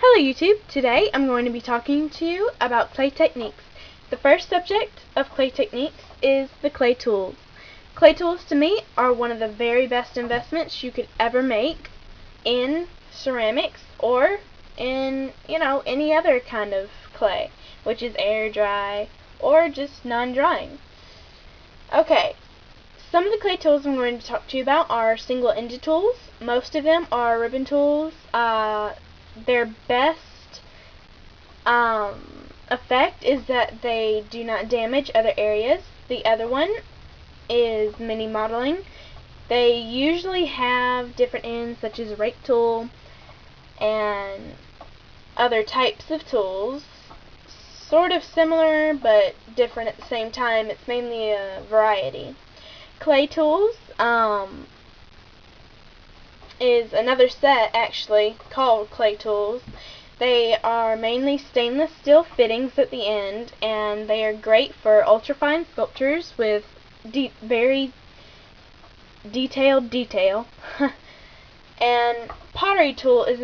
Hello YouTube! Today I'm going to be talking to you about clay techniques. The first subject of clay techniques is the clay tools. Clay tools to me are one of the very best investments you could ever make in ceramics or in, any other kind of clay, which is air dry or just non-drying. Okay, some of the clay tools I'm going to talk to you about are single-ended tools. Most of them are ribbon tools. Their best effect is that they do not damage other areas. The other one is mini modeling. They usually have different ends, such as a rake tool and other types of tools. Sort of similar, but different at the same time. It's mainly a variety. Clay tools is another set, actually, called clay tools. They are mainly stainless steel fittings at the end, and they are great for ultrafine sculptures with very detailed detail. And pottery tool is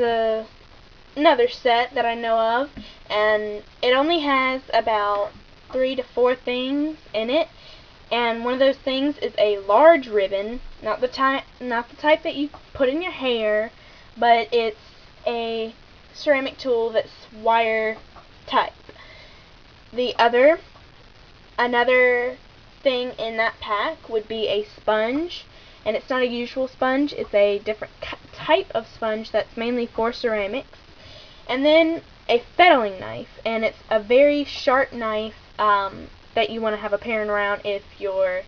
another set that I know of, and it only has about 3 to 4 things in it. And one of those things is a large ribbon, not the type that you put in your hair, but it's a ceramic tool that's wire type. Another thing in that pack would be a sponge, and it's not a usual sponge, it's a different type of sponge that's mainly for ceramics. And then a fettling knife, and it's a very sharp knife that you want to have appearing around if you're,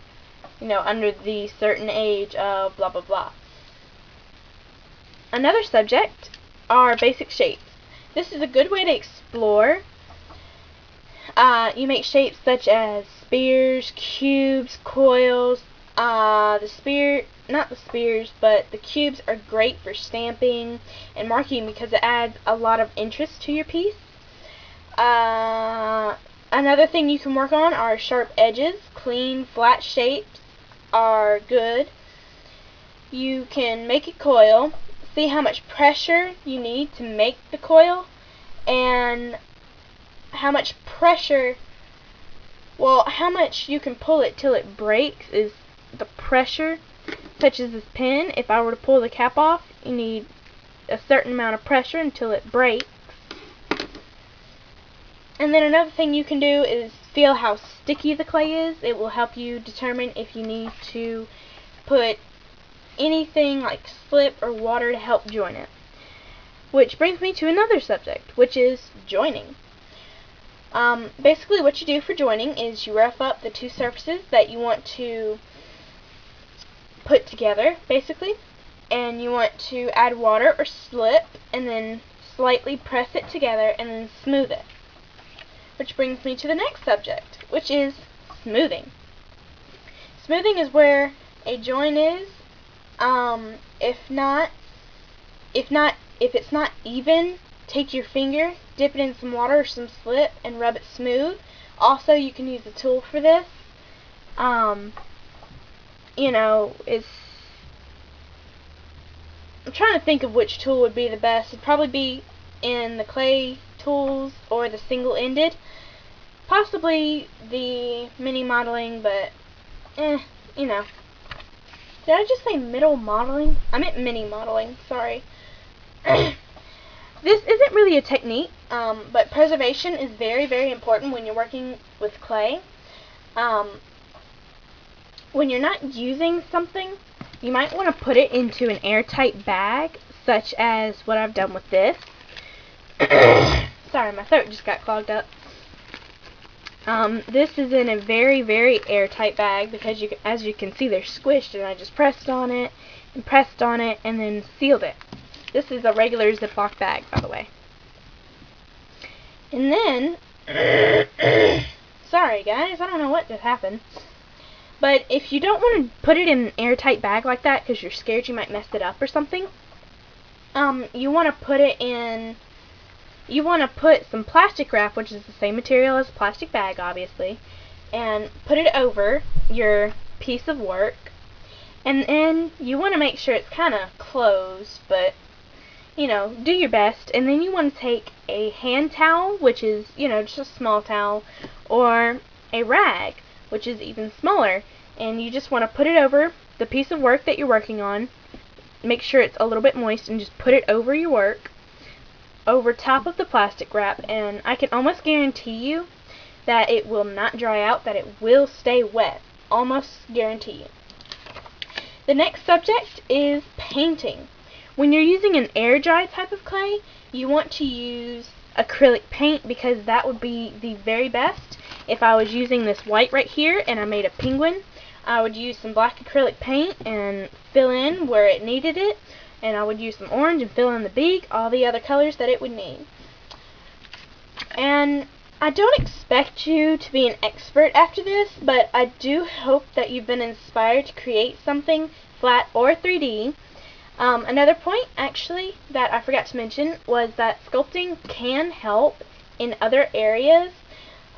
under the certain age of blah blah blah. Another subject are basic shapes. This is a good way to explore. You make shapes such as spears, cubes, coils. Not the spears, but the cubes are great for stamping and marking because it adds a lot of interest to your piece. Another thing you can work on are sharp edges. Clean, flat shapes are good. You can make a coil, see how much pressure you need to make the coil, and how much you can pull it till it breaks is the pressure. Such as this pen, if I were to pull the cap off, you need a certain amount of pressure until it breaks. And then another thing you can do is feel how sticky the clay is. It will help you determine if you need to put anything like slip or water to help join it. Which brings me to another subject, which is joining. Basically what you do for joining is you rough up the two surfaces that you want to put together, basically, and you want to add water or slip and then slightly press it together and then smooth it. Which brings me to the next subject, which is smoothing. Smoothing is where a joint is. If it's not even, take your finger, dip it in some water or some slip, and rub it smooth. Also, you can use a tool for this. I'm trying to think of which tool would be the best. It'd probably be in the clay tools or the single-ended. Possibly the mini modeling, but Did I just say middle modeling? I meant mini modeling, sorry. This isn't really a technique, but preservation is very, very important when you're working with clay. When you're not using something, you might want to put it into an airtight bag, such as what I've done with this. Sorry, my throat just got clogged up. This is in a very, very airtight bag because as you can see, they're squished, and I just pressed on it and then sealed it. This is a regular Ziploc bag, by the way. And then, sorry guys, I don't know what just happened. But if you don't want to put it in an airtight bag like that because you're scared you might mess it up or something, you want to put some plastic wrap, which is the same material as a plastic bag, obviously, and put it over your piece of work. And then you want to make sure it's kind of closed, but do your best. And then you want to take a hand towel, which is, just a small towel, or a rag, which is even smaller. And you just want to put it over the piece of work that you're working on. Make sure it's a little bit moist and just put it over your work, over top of the plastic wrap, and I can almost guarantee you that it will not dry out, that it will stay wet. Almost guarantee you. The next subject is painting. When you're using an air dry type of clay, you want to use acrylic paint, because that would be the very best. If I was using this white right here and I made a penguin, I would use some black acrylic paint and fill in where it needed it, and I would use some orange and fill in the beak, all the other colors that it would need. And I don't expect you to be an expert after this, but I do hope that you've been inspired to create something flat or 3D. Another point, actually, that I forgot to mention was that sculpting can help in other areas.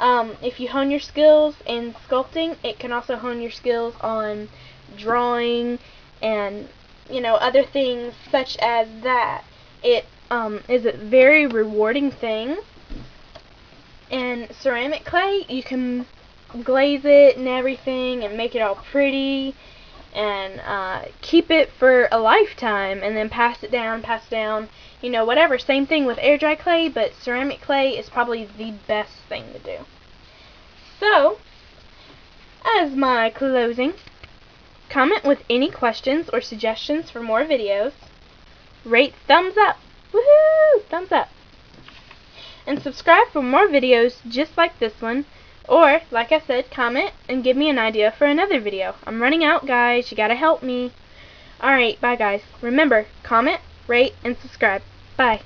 If you hone your skills in sculpting, it can also hone your skills on drawing and, other things such as that. It is a very rewarding thing. And ceramic clay, you can glaze it and everything and make it all pretty and keep it for a lifetime, and then pass it down, whatever. Same thing with air dry clay, but ceramic clay is probably the best thing to do. So, as my closing, comment with any questions or suggestions for more videos. Rate, thumbs up. Woohoo! Thumbs up. And subscribe for more videos just like this one. Or, like I said, comment and give me an idea for another video. I'm running out, guys. You gotta help me. Alright, bye guys. Remember, comment, rate, and subscribe. Bye.